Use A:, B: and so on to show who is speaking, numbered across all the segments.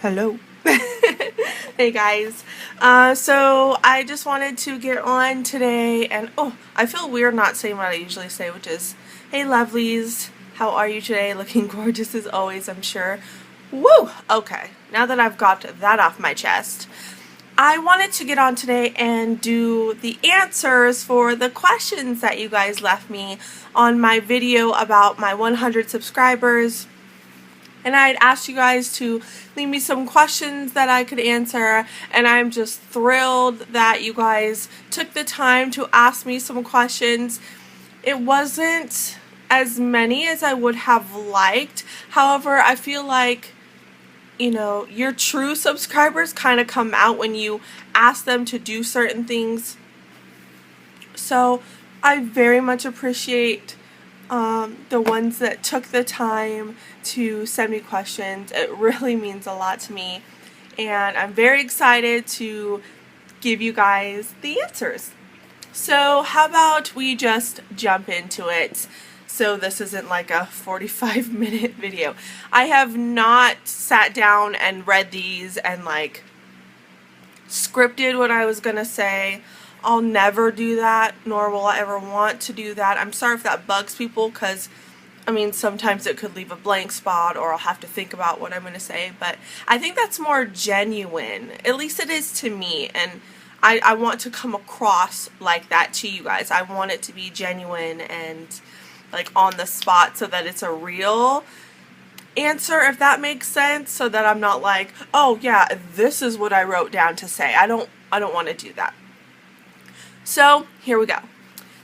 A: Hello. Hey guys. So I just wanted to get on today and I feel weird not saying what I usually say, which is, hey lovelies, how are you today? Looking gorgeous as always, I'm sure. Woo! Okay, now that I've got that off my chest, I wanted to get on today and do the answers for the questions that you guys left me on my video about my 100 subscribers. And I had asked you guys to leave me some questions that I could answer, and I'm just thrilled that you guys took the time to ask me some questions. It wasn't as many as I would have liked. However, I feel like, your true subscribers kind of come out when you ask them to do certain things. So I very much appreciate the ones that took the time to send me questions. It really means a lot to me, and I'm very excited to give you guys the answers. So how about we just jump into it, so this isn't like a 45-minute video. I have not sat down and read these and like scripted what I was gonna say. I'll never do that, nor will I ever want to do that. I'm sorry if that bugs people, because sometimes it could leave a blank spot, or I'll have to think about what I'm going to say, but I think that's more genuine. At least it is to me, and I want to come across like that to you guys. I want it to be genuine and like on the spot, so that it's a real answer, if that makes sense, so that I'm not like, oh yeah, this is what I wrote down to say. I don't want to do that. So here we go.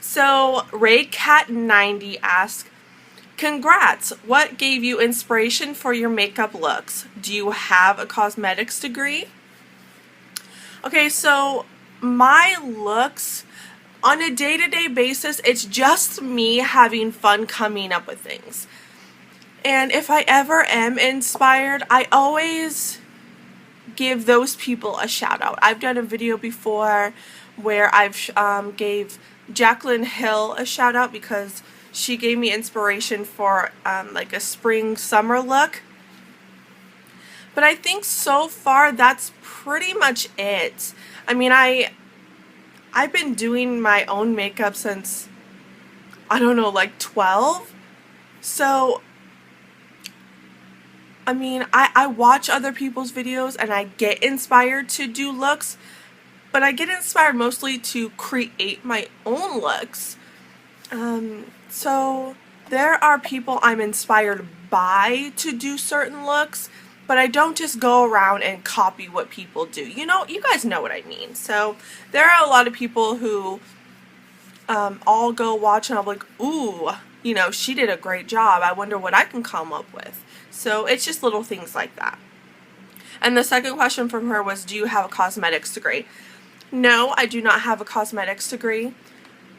A: So RayCat90 asks, congrats, what gave you inspiration for your makeup looks? Do you have a cosmetics degree? Okay, so my looks, on a day-to-day basis, it's just me having fun coming up with things. And if I ever am inspired, I always give those people a shout out. I've done a video before where I've gave Jaclyn Hill a shout out because she gave me inspiration for like a spring summer look. But I think so far that's pretty much it. I've been doing my own makeup since, I don't know, like 12. So I watch other people's videos and I get inspired to do looks, but I get inspired mostly to create my own looks. So there are people I'm inspired by to do certain looks, but I don't just go around and copy what people do. You guys know what I mean. So there are a lot of people who I'll go watch and I'm like, ooh, she did a great job. I wonder what I can come up with. So it's just little things like that. And the second question from her was, do you have a cosmetics degree? No, I do not have a cosmetics degree.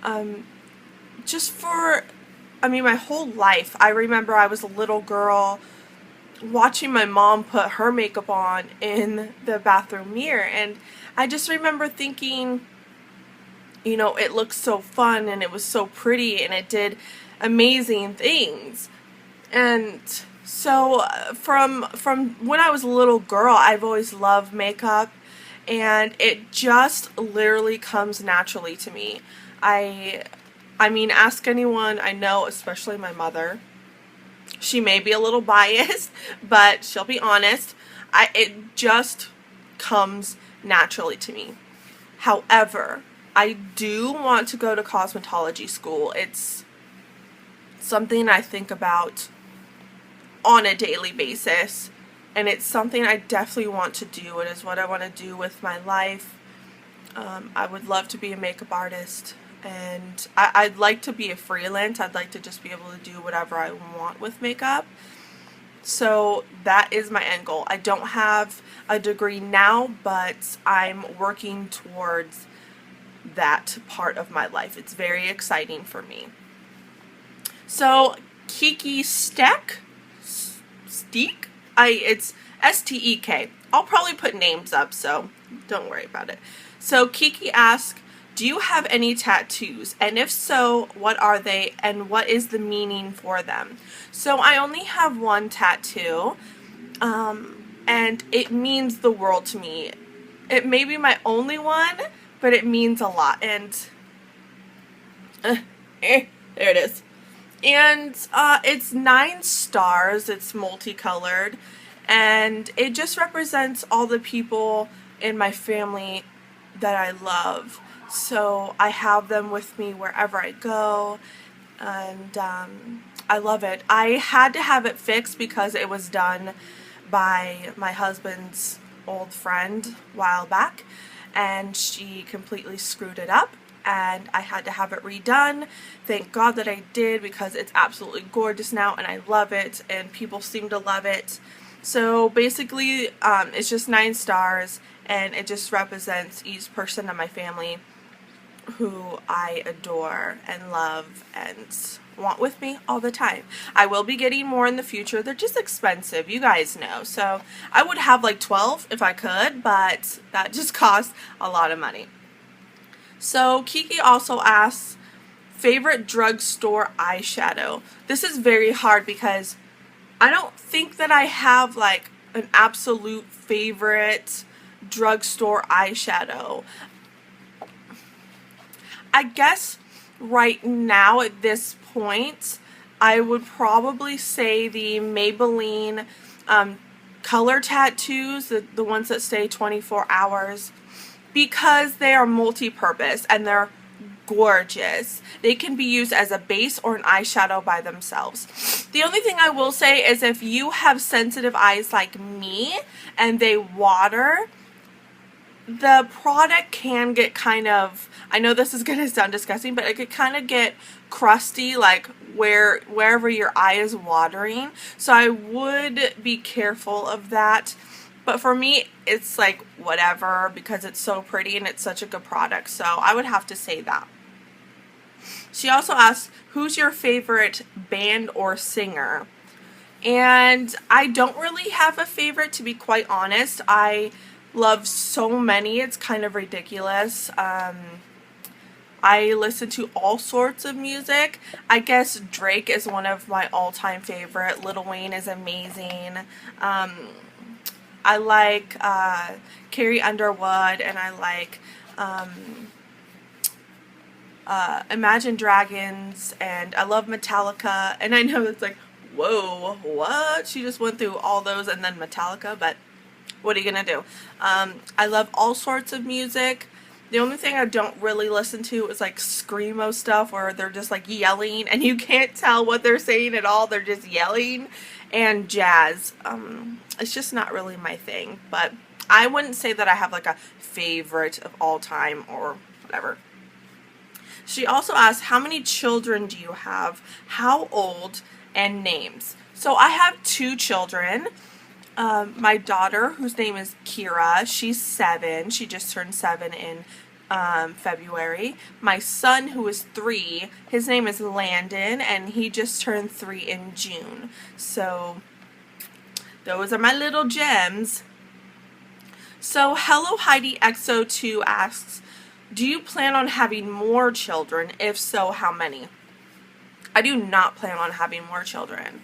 A: My whole life, I remember I was a little girl watching my mom put her makeup on in the bathroom mirror, and I just remember thinking, it looked so fun and it was so pretty and it did amazing things. And so from when I was a little girl, I've always loved makeup, and it just literally comes naturally to me. Ask anyone I know, especially my mother. She may be a little biased, but she'll be honest. It just comes naturally to me. However, I do want to go to cosmetology school. It's something I think about on a daily basis, and it's something I definitely want to do. It is what I want to do with my life. I would love to be a makeup artist, and I'd like to be a freelance. I'd like to just be able to do whatever I want with makeup. So that is my end goal. I don't have a degree now, but I'm working towards that part of my life. It's very exciting for me. So Kiki Steck, it's S-T-E-K. I'll probably put names up, so don't worry about it. So Kiki asks, do you have any tattoos? And if so, what are they and what is the meaning for them? So I only have one tattoo. and it means the world to me. It may be my only one, but it means a lot. And there it is. And it's 9 stars. It's multicolored, and it just represents all the people in my family that I love. So I have them with me wherever I go, and I love it. I had to have it fixed because it was done by my husband's old friend a while back, and she completely screwed it up, and I had to have it redone. Thank God that I did, because it's absolutely gorgeous now and I love it, and people seem to love it. So basically it's just 9 stars, and it just represents each person in my family who I adore and love and want with me all the time. I will be getting more in the future. They're just expensive, you guys know. So I would have like 12 if I could, but that just costs a lot of money. So Kiki also asks, favorite drugstore eyeshadow. This is very hard because I don't think that I have like an absolute favorite drugstore eyeshadow. I guess right now at this point I would probably say the Maybelline color tattoos, the ones that stay 24 hours, because they are multi-purpose and they're gorgeous. They can be used as a base or an eyeshadow by themselves. The only thing I will say is if you have sensitive eyes like me and they water, the product can get kind of, I know this is going to sound disgusting, but it could kind of get crusty, like wherever your eye is watering. So I would be careful of that. But for me, it's like whatever, because it's so pretty and it's such a good product. So I would have to say that. She also asked, who's your favorite band or singer? And I don't really have a favorite, to be quite honest. I love so many, it's kind of ridiculous. I listen to all sorts of music. I guess Drake is one of my all-time favorite. Lil Wayne is amazing. I like Carrie Underwood, and I like Imagine Dragons, and I love Metallica. And I know it's like, whoa, what? She just went through all those and then Metallica, but what are you gonna do? I love all sorts of music. The only thing I don't really listen to is like screamo stuff where they're just like yelling and you can't tell what they're saying at all. They're just yelling. And jazz. It's just not really my thing. But I wouldn't say that I have like a favorite of all time or whatever. She also asked, how many children do you have? How old? And names. So I have 2 children. My daughter, whose name is Kira, she's 7. She just turned 7 in February. My son, who is 3, his name is Landon, and he just turned 3 in June. So those are my little gems. So Hello Heidi XO2 asks, do you plan on having more children? If so, how many? I do not plan on having more children.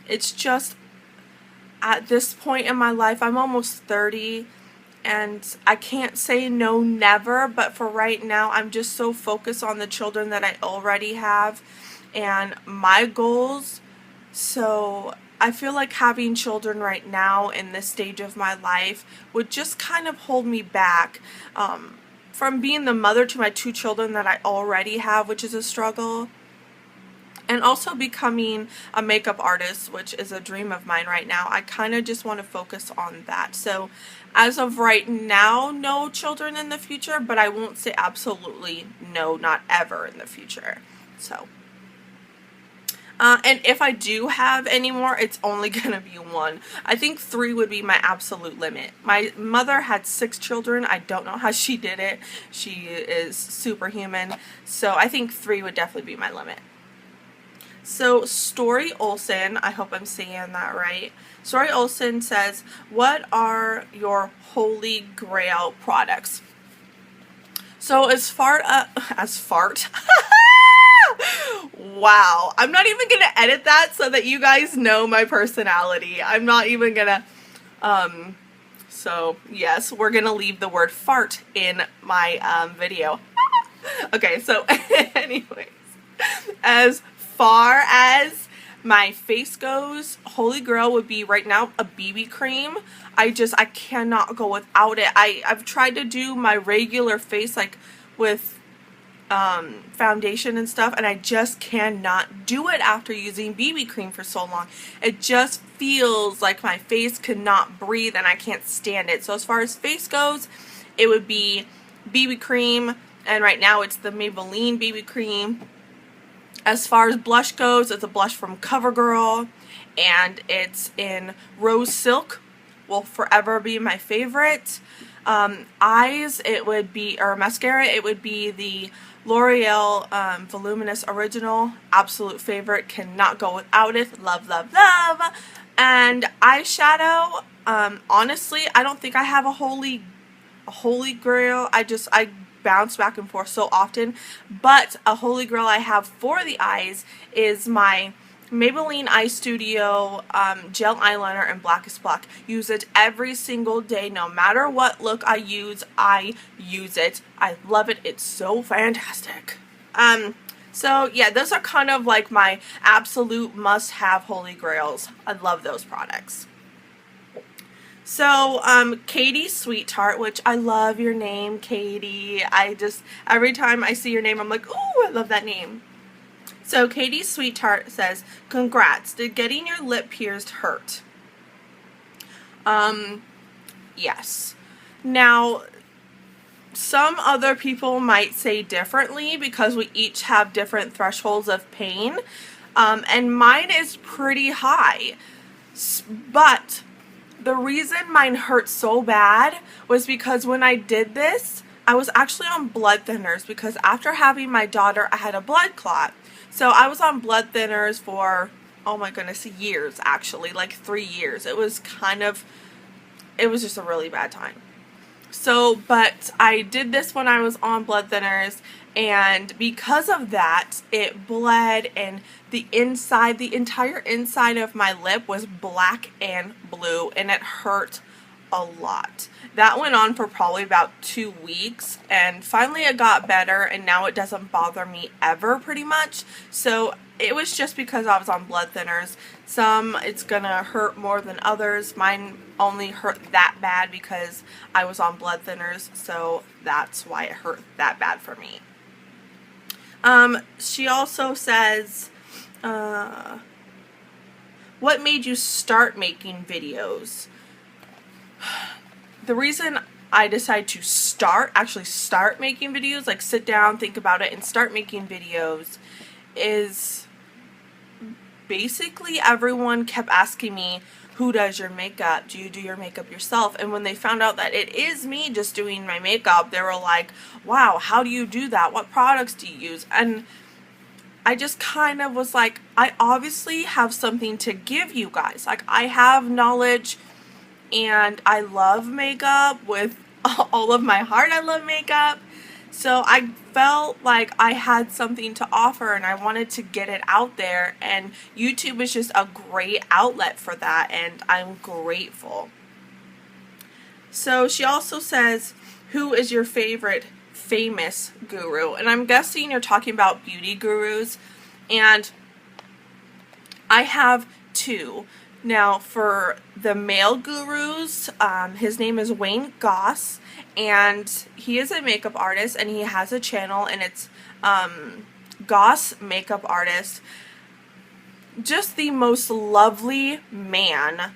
A: It's just at this point in my life, I'm almost 30, and I can't say no never, but for right now, I'm just so focused on the children that I already have and my goals. So I feel like having children right now in this stage of my life would just kind of hold me back from being the mother to my 2 children that I already have, which is a struggle. And also becoming a makeup artist, which is a dream of mine right now. I kind of just want to focus on that. So as of right now, no children in the future, but I won't say absolutely no, not ever in the future. So, and if I do have any more, it's only going to be 1. I think 3 would be my absolute limit. My mother had 6 children. I don't know how she did it. She is superhuman. So I think 3 would definitely be my limit. So Story Olson, I hope I'm saying that right. Story Olson says, what are your holy grail products? So as fart, wow, I'm not even going to edit that so that you guys know my personality. I'm not even going to So yes, we're gonna leave the word fart in my video. Okay, so anyways, as far as my face goes, Holy Grail would be right now a BB cream. I cannot go without it. I've tried to do my regular face like with foundation and stuff, and I just cannot do it after using BB cream for so long. It just feels like my face cannot breathe and I can't stand it. So as far as face goes, it would be BB cream, and right now it's the Maybelline BB cream. As far as blush goes, it's a blush from CoverGirl, and it's in Rose Silk. Will forever be my favorite. Eyes, it would be, or mascara, it would be the L'Oreal Voluminous Original. Absolute favorite. Cannot go without it. Love, love, love. And eyeshadow, honestly, I don't think I have a holy grail. I bounce back and forth so often. But a holy grail I have for the eyes is my Maybelline Eye Studio gel eyeliner in Blackest Black. Use it every single day. No matter what look I use it. I love it. It's so fantastic. So yeah, those are kind of like my absolute must-have holy grails. I love those products. So, Katie Sweet Tart, which I love your name, Katie. Every time I see your name, I'm like, ooh, I love that name. So Katie Sweet Tart says, congrats, did getting your lip pierced hurt? Yes. Now, some other people might say differently because we each have different thresholds of pain. And mine is pretty high. But the reason mine hurt so bad was because when I did this, I was actually on blood thinners because after having my daughter, I had a blood clot. So I was on blood thinners for, oh my goodness, years actually, like 3 years. It was just a really bad time. So, but I did this when I was on blood thinners, and because of that, it bled, and the entire inside of my lip was black and blue, and it hurt a lot. That went on for probably about 2 weeks, and finally it got better, and now it doesn't bother me ever pretty much. So it was just because I was on blood thinners. Some it's gonna hurt more than others. Mine only hurt that bad because I was on blood thinners, so that's why it hurt that bad for me. She also says, what made you start making videos? The reason I decided to actually start making videos, like sit down, think about it, and start making videos, is basically everyone kept asking me, who does your makeup? Do you do your makeup yourself? And when they found out that it is me just doing my makeup, they were like, wow, how do you do that? What products do you use? And I just kind of was like, I obviously have something to give you guys. Like, I have knowledge, and I love makeup with all of my heart. I love makeup. So I felt like I had something to offer, and I wanted to get it out there, and YouTube is just a great outlet for that, and I'm grateful. So she also says, who is your favorite famous guru? And I'm guessing you're talking about beauty gurus, and I have 2. Now, for the male gurus, his name is Wayne Goss, and he is a makeup artist, and he has a channel, and it's Goss Makeup Artist. Just the most lovely man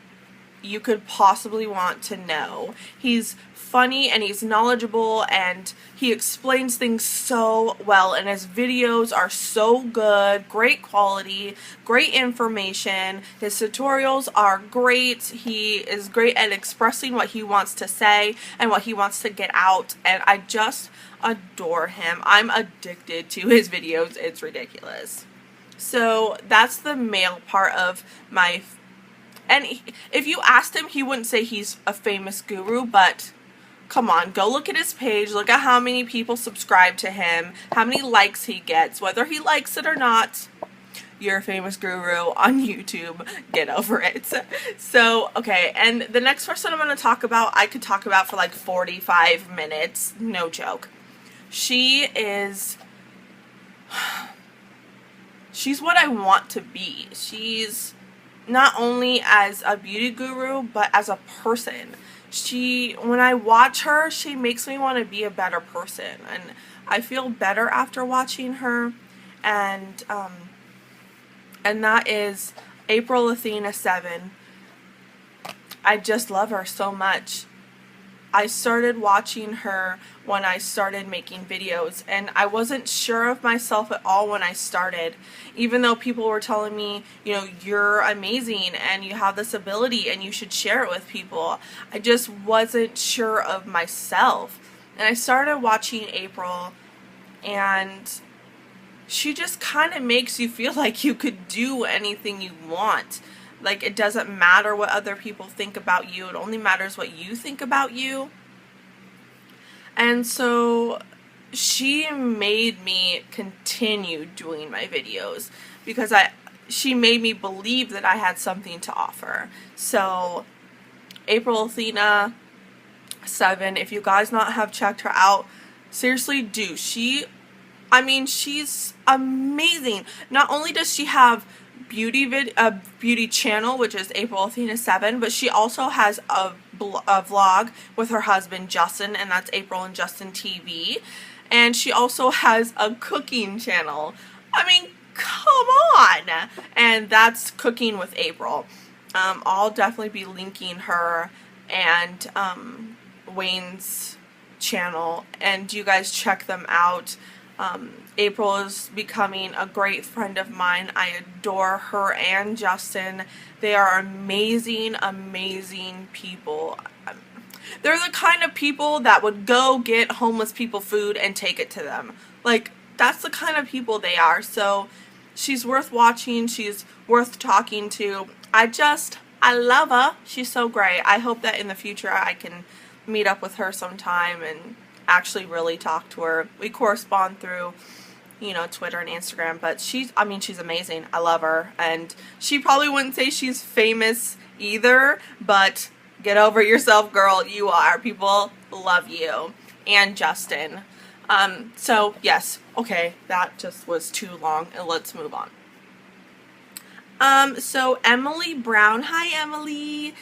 A: you could possibly want to know. He's funny, and he's knowledgeable, and he explains things so well, and his videos are so good, great quality, great information. His tutorials are great. He is great at expressing what he wants to say and what he wants to get out, and I just adore him. I'm addicted to his videos. It's ridiculous. So that's the male part of my, and if you asked him, he wouldn't say he's a famous guru, but come on, go look at his page, look at how many people subscribe to him, how many likes he gets, whether he likes it or not. you're a famous guru on YouTube. Get over it. So, okay, and the next person I'm going to talk about, I could talk about for like 45 minutes. No joke. She's what I want to be. She's not only as a beauty guru, but as a person. When I watch her, she makes me want to be a better person, and I feel better after watching her. And that is April Athena 7. I just love her so much. I started watching her when I started making videos, and I wasn't sure of myself at all when I started, even though people were telling me, you know, you're amazing and you have this ability and you should share it with people. I just wasn't sure of myself. And I started watching April, and she just kind of makes you feel like you could do anything you want. Like, it doesn't matter what other people think about you. It only matters what you think about you. And so she made me continue doing my videos because she made me believe that I had something to offer. So April Athena 7, if you guys not have checked her out, seriously do. She's amazing. Not only does she have a beauty channel, which is April Athena 7, but she also has a vlog with her husband Justin, and that's April and Justin TV. And she also has a cooking channel. I mean, come on! And that's Cooking with April. I'll definitely be linking her and Wayne's channel, and you guys check them out. April is becoming a great friend of mine. I adore her and Justin. They are amazing, amazing people. They're the kind of people that would go get homeless people food and take it to them. Like, that's the kind of people they are. So she's worth watching. She's worth talking to. I love her. She's so great. I hope that in the future I can meet up with her sometime and actually really talk to her. We correspond through, you know, Twitter and Instagram, but she's amazing. I love her, and she probably wouldn't say she's famous either, but get over yourself, girl. You are. People love you. And Justin. So yes, okay, that just was too long, and let's move on. So Emily Brown, hi Emily.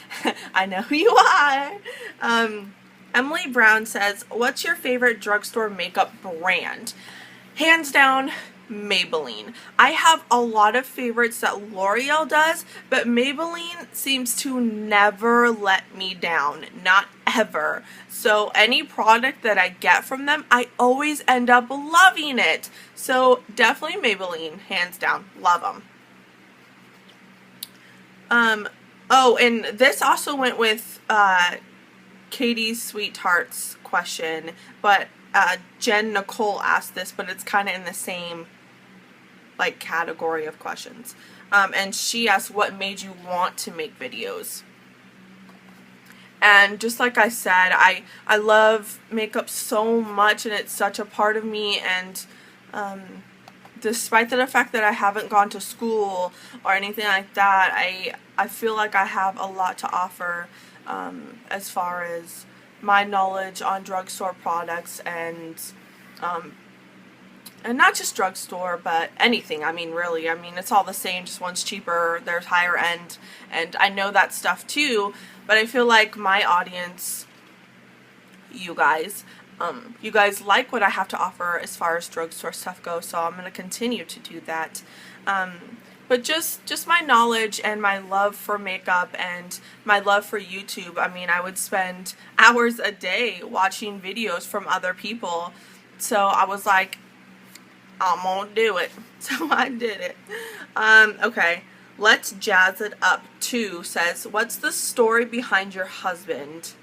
A: I know who you are. Emily Brown says, what's your favorite drugstore makeup brand? Hands down, Maybelline. I have a lot of favorites that L'Oreal does, but Maybelline seems to never let me down. Not ever. So any product that I get from them, I always end up loving it. So definitely Maybelline, hands down. Love them. Oh, and this also went with Katie's Sweet Tarts question, but Nicole asked this, but it's kind of in the same like category of questions. And she asked, what made you want to make videos? And just like I said, I love makeup so much, and it's such a part of me, and despite the fact that I haven't gone to school or anything like that, I feel like I have a lot to offer as far as my knowledge on drugstore products and not just drugstore, but anything. I mean, really, I mean, it's all the same, just one's cheaper, there's higher end, and I know that stuff too, but I feel like my audience, you guys like what I have to offer as far as drugstore stuff goes, so I'm going to continue to do that. But just my knowledge and my love for makeup and my love for YouTube. I mean, I would spend hours a day watching videos from other people, so I was like, I'm gonna do it. So I did it. Okay, Let's Jazz It Up 2 says, what's the story behind your husband?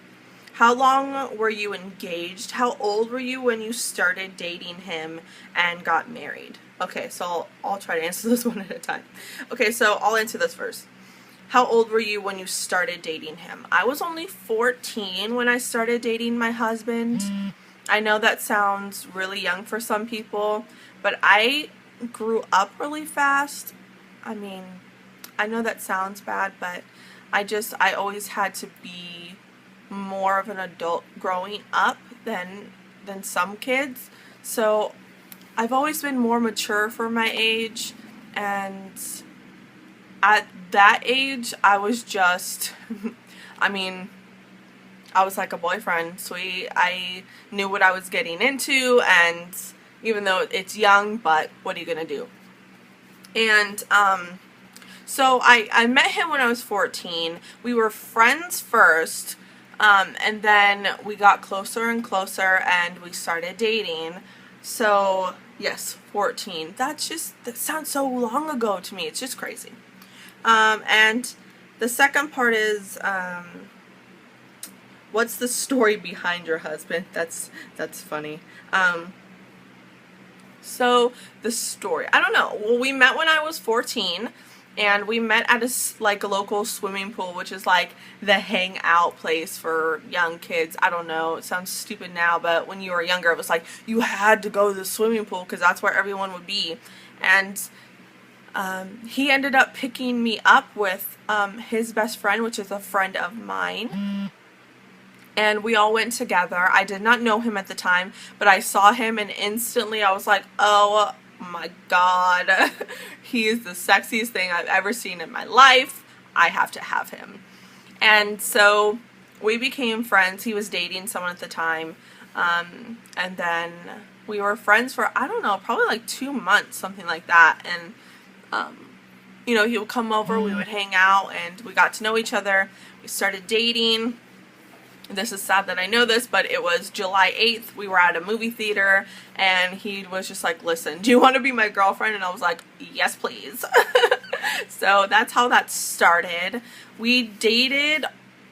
A: How long were you engaged? How old were you when you started dating him and got married? Okay, so I'll try to answer this one at a time. Okay, so I'll answer this first. How old were you when you started dating him? I was only 14 when I started dating my husband. I know that sounds really young for some people, but I grew up really fast. I mean, I know that sounds bad, but I always had to be more of an adult growing up than some kids. So I've always been more mature for my age, and at that age I was just I mean, I was like a boyfriend, sweet. I knew what I was getting into, and even though it's young, but what are you gonna do? And so I met him when I was 14. We were friends first, and then we got closer and closer, and we started dating. So yes, 14. That sounds so long ago to me. It's just crazy. And the second part is, what's the story behind your husband? That's funny. So the story, I don't know. Well, we met when I was 14, and we met at a local swimming pool, which is like the hangout place for young kids. I don't know. It sounds stupid now, but when you were younger, it was like you had to go to the swimming pool because that's where everyone would be. And he ended up picking me up with his best friend, which is a friend of mine. And we all went together. I did not know him at the time, but I saw him and instantly I was like, oh my god, he is the sexiest thing I've ever seen in my life. I have to have him. And so we became friends. He was dating someone at the time. And then we were friends for, I don't know, probably like 2 months, something like that. And, you know, he would come over, we would hang out, and we got to know each other. We started dating. This is sad that I know this, but it was July 8th. We were at a movie theater, and he was just like, listen, do you want to be my girlfriend? And I was like, yes, please. So that's how that started. We dated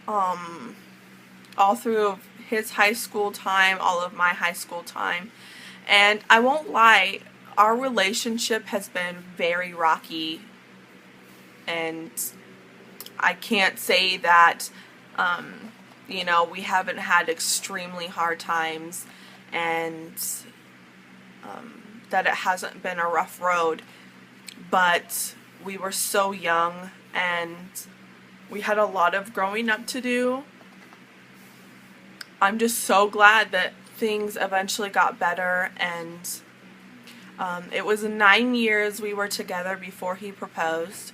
A: all through his high school time, all of my high school time. And I won't lie, our relationship has been very rocky. And I can't say that you know, we haven't had extremely hard times, and that it hasn't been a rough road, but we were so young and we had a lot of growing up to do. I'm just so glad that things eventually got better, and it was 9 years we were together before he proposed.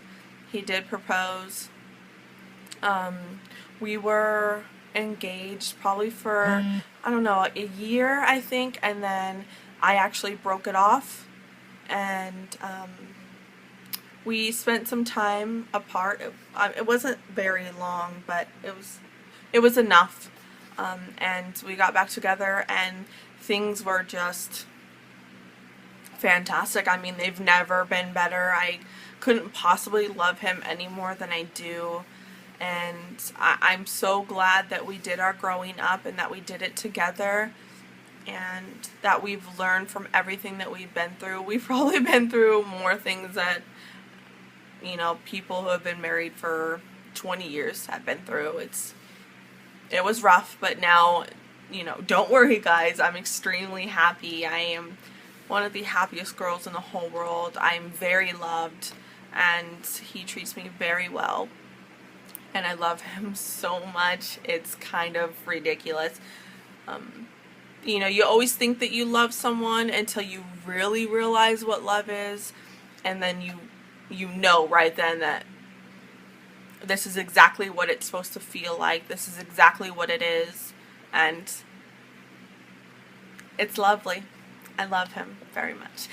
A: He did propose. We were engaged probably for, I don't know, a year, I think, and then I actually broke it off, and we spent some time apart. It wasn't very long, but it was enough, and we got back together, and things were just fantastic. I mean, they've never been better. I couldn't possibly love him any more than I do. And I'm so glad that we did our growing up and that we did it together, and that we've learned from everything that we've been through. We've probably been through more things that, you know, people who have been married for 20 years have been through. It was rough, but now, you know, don't worry guys, I'm extremely happy. I am one of the happiest girls in the whole world. I'm very loved, and he treats me very well. And I love him so much. It's kind of ridiculous. You know, you always think that you love someone until you really realize what love is. And then you know right then that this is exactly what it's supposed to feel like. This is exactly what it is. And it's lovely. I love him very much.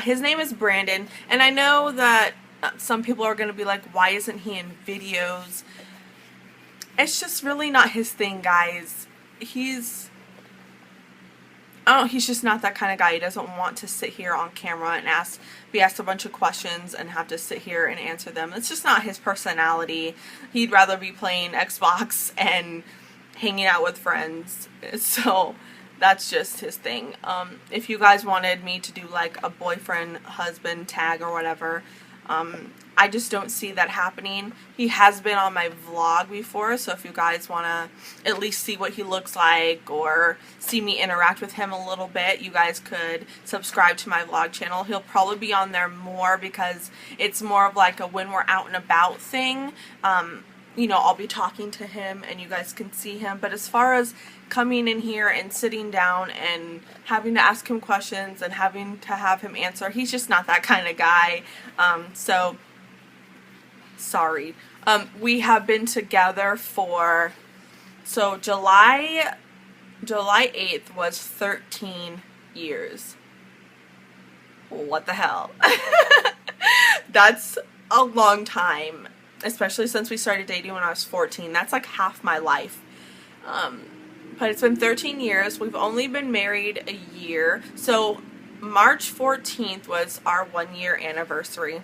A: His name is Brandon. And I know that some people are going to be like, why isn't he in videos? It's just really not his thing, guys. He's just not that kind of guy. He doesn't want to sit here on camera and be asked a bunch of questions and have to sit here and answer them. It's just not his personality. He'd rather be playing Xbox and hanging out with friends. So that's just his thing. If you guys wanted me to do like a boyfriend, husband tag or whatever, I just don't see that happening. He has been on my vlog before, so if you guys want to at least see what he looks like or see me interact with him a little bit, you guys could subscribe to my vlog channel. He'll probably be on there more because it's more of like a when we're out and about thing. You know, I'll be talking to him and you guys can see him. But as far as coming in here and sitting down and having to ask him questions and having to have him answer, he's just not that kind of guy. So, sorry. We have been together for, so July 8th was 13 years. What the hell? That's a long time. Especially since we started dating when I was 14. That's like half my life. But it's been 13 years. We've only been married a year. So March 14th was our 1-year anniversary.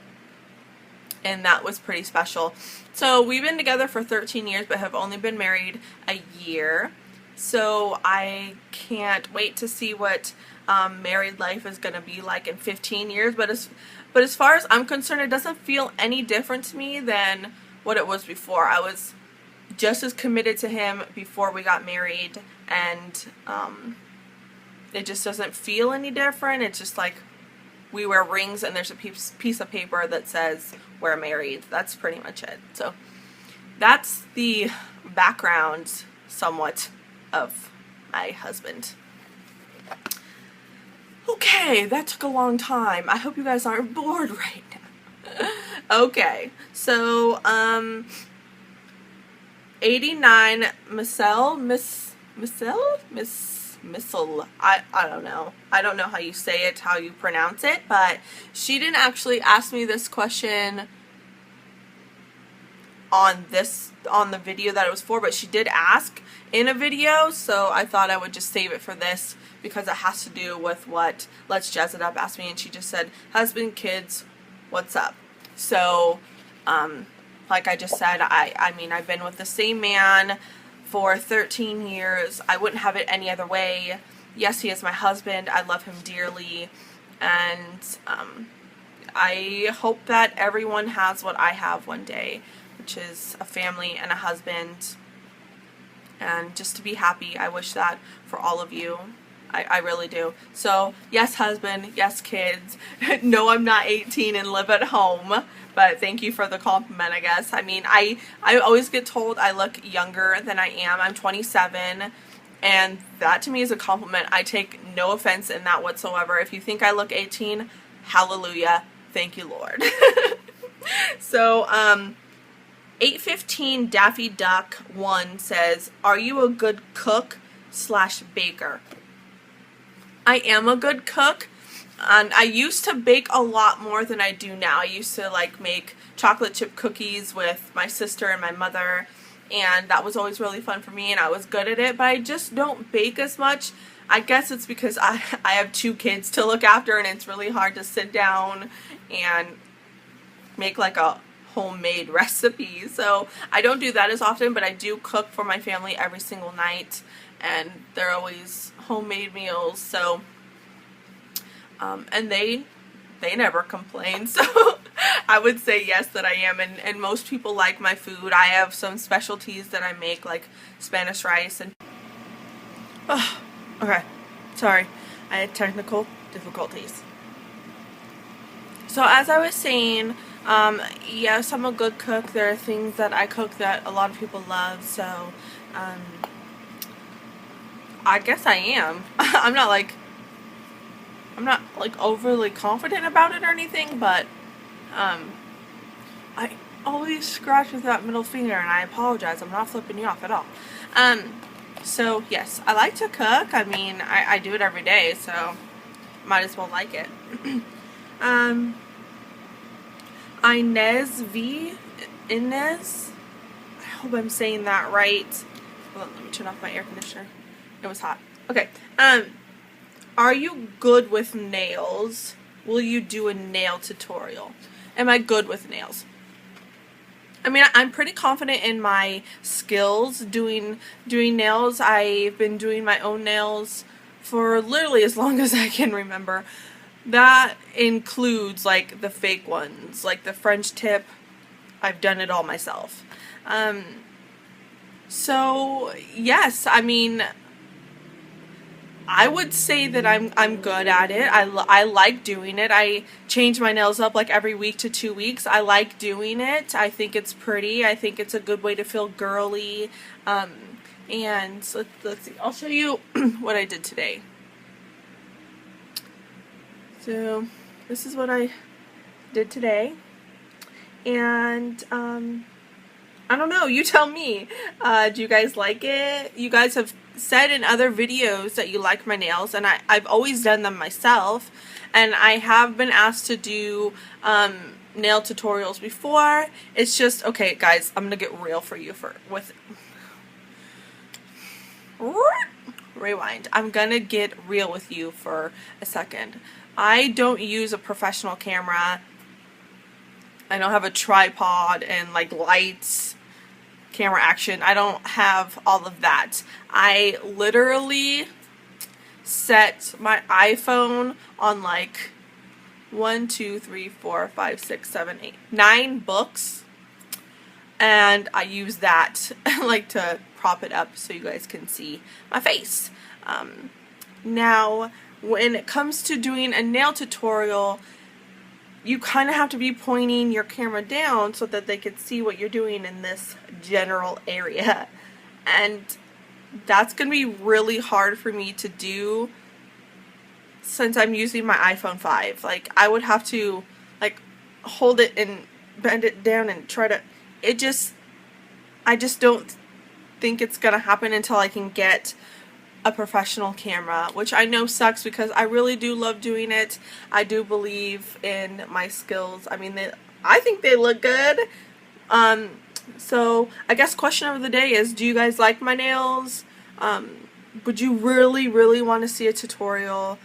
A: And that was pretty special. So we've been together for 13 years but have only been married a year. So I can't wait to see what married life is going to be like in 15 years. But as far as I'm concerned, it doesn't feel any different to me than what it was before. I was just as committed to him before we got married, and it just doesn't feel any different. It's just like we wear rings and there's a piece of paper that says we're married. That's pretty much it. So that's the background somewhat of my husband. Okay, that took a long time. I hope you guys aren't bored right now. Okay, so 89 Missile. I don't know. I don't know how you say it, how you pronounce it, but she didn't actually ask me this question on the video that it was for, but she did ask in a video, so I thought I would just save it for this because it has to do with what Let's Jazz It Up asked me, and she just said, husband, kids, what's up? So, like I just said, I mean, I've been with the same man for 13 years. I wouldn't have it any other way. Yes, he is my husband. I love him dearly, and I hope that everyone has what I have one day, which is a family and a husband, and just to be happy. I wish that for all of you. I really do. So, yes, husband, yes, kids. No, I'm not 18 and live at home, but thank you for the compliment, I guess. I mean, I always get told I look younger than I am. I'm 27, and that to me is a compliment. I take no offense in that whatsoever. If you think I look 18, hallelujah. Thank you, Lord. So, 815 Daffy Duck 1 says, are you a good cook / baker? I am a good cook, and I used to bake a lot more than I do now. I used to like make chocolate chip cookies with my sister and my mother, and that was always really fun for me, and I was good at it, but I just don't bake as much. I guess it's because I have 2 kids to look after, and it's really hard to sit down and make like a homemade recipe. So I don't do that as often, but I do cook for my family every single night, and they're always homemade meals. So and they never complain. So I would say yes, that I am, and most people like my food. I have some specialties that I make, like Spanish rice and okay, sorry, I had technical difficulties. So as I was saying, yes, I'm a good cook. There are things that I cook that a lot of people love, so I guess I am. I'm not like overly confident about it or anything, but I always scratch with that middle finger, and I apologize. I'm not flipping you off at all. So yes, I like to cook. I mean, I do it every day, so might as well like it. Inez, I hope I'm saying that right. Hold on, let me turn off my air conditioner. It was hot. Okay. Are you good with nails? Will you do a nail tutorial? Am I good with nails? I mean, I'm pretty confident in my skills doing nails. I've been doing my own nails for literally as long as I can remember. that includes like the fake ones, like the French tip. I've done it all myself. So yes, I mean, I would say that I'm good at it. I like doing it. I change my nails up like every week to 2 weeks. I like doing it. I think it's pretty. I think it's a good way to feel girly. And so let's see. I'll show you what I did today. So this is what I did today. And I don't know, you tell me. Do you guys like it? You guys have said in other videos that you like my nails, and I've always done them myself, and I have been asked to do nail tutorials before. It's just, okay guys, I'm gonna get real for you rewind. I'm gonna get real with you for a second. I don't use a professional camera. I don't have a tripod and like lights, camera action. I don't have all of that. I literally set my iPhone on like 1, 2, 3, 4, 5, 6, 7, 8, 9 books, and I use that like to prop it up so you guys can see my face. Now, when it comes to doing a nail tutorial, you kind of have to be pointing your camera down so that they could see what you're doing in this general area. And that's going to be really hard for me to do since I'm using my iPhone 5. Like, I would have to, like, hold it and bend it down and try to... I just don't think it's going to happen until I can get a professional camera, which I know sucks because I really do love doing it. I do believe in my skills. I mean, I think they look good. So I guess question of the day is, do you guys like my nails? Would you really want to see a tutorial?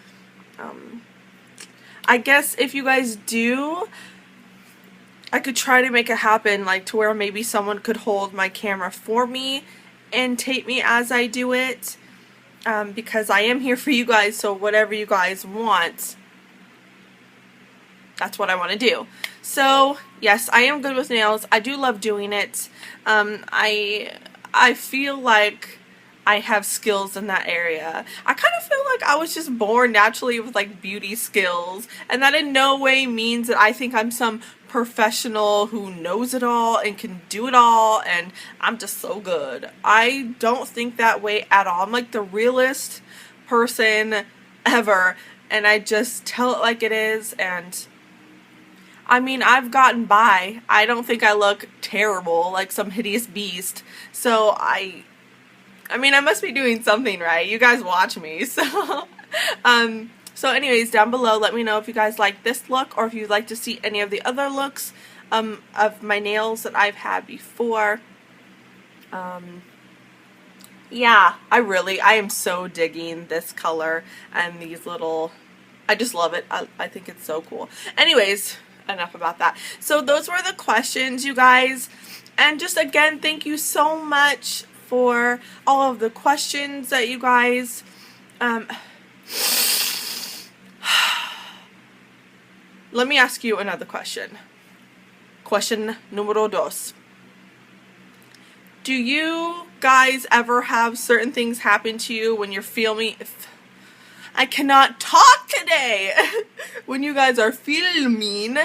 A: I guess if you guys do, I could try to make it happen, like to where maybe someone could hold my camera for me and tape me as I do it. Because I am here for you guys, so whatever you guys want, that's what I want to do. So yes, I am good with nails. I do love doing it. I feel like I have skills in that area. I kind of feel like I was just born naturally with like beauty skills, and that in no way means that I think I'm some professional who knows it all and can do it all and I'm just so good. I don't think that way at all. I'm like the realest person ever, and I just tell it like it is. And I mean, I've gotten by. I don't think I look terrible like some hideous beast. So I mean, I must be doing something right. You guys watch me. So anyways, down below, let me know if you guys like this look or if you'd like to see any of the other looks of my nails that I've had before. Yeah, I am so digging this color and these little, I just love it. I think it's so cool. Anyways, enough about that. So those were the questions, you guys. And just again, thank you so much for all of the questions that you guys let me ask you another question. Question numero dos. Do you guys ever have certain things happen to you when you're filming? I cannot talk today. When you guys are filming,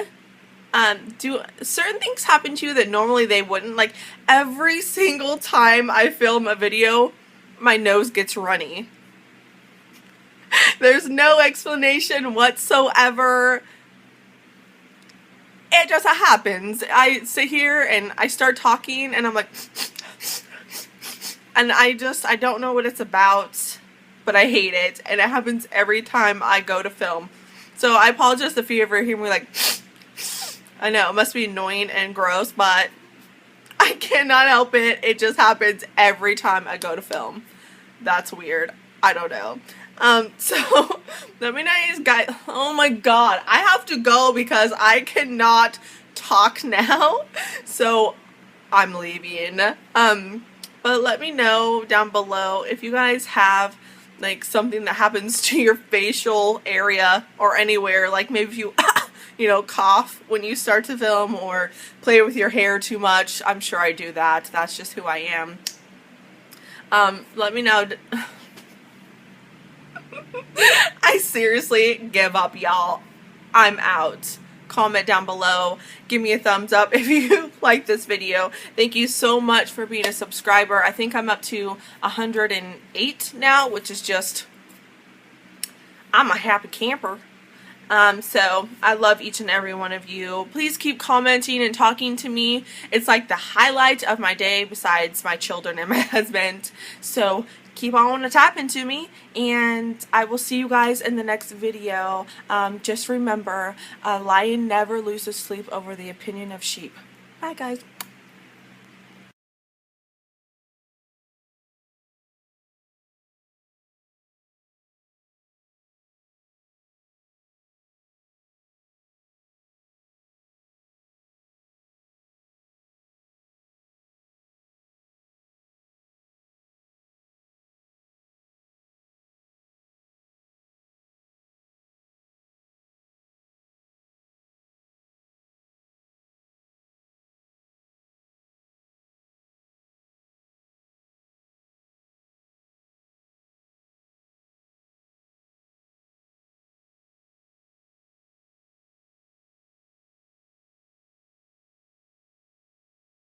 A: do certain things happen to you that normally they wouldn't? Like every single time I film a video, my nose gets runny. There's no explanation whatsoever. It just happens. I sit here and I start talking and I'm like, and I don't know what it's about, but I hate it. And it happens every time I go to film. So I apologize if you ever hear me like, I know it must be annoying and gross, but I cannot help it. It just happens every time I go to film. That's weird. I don't know. So let me know, guys. Oh my god, I have to go because I cannot talk now. So I'm leaving. But let me know down below if you guys have like something that happens to your facial area or anywhere, like maybe if you you know, cough when you start to film or play with your hair too much. I'm sure I do that. That's just who I am. Let me know. I seriously give up, y'all. I'm out. Comment down below. Give me a thumbs up if you like this video. Thank you so much for being a subscriber. I think I'm up to 108 now, which is just, I'm a happy camper. So I love each and every one of you. Please keep commenting and talking to me. It's like the highlight of my day besides my children and my husband. So keep on tapping to me, and I will see you guys in the next video. Just remember, a lion never loses sleep over the opinion of sheep. Bye, guys.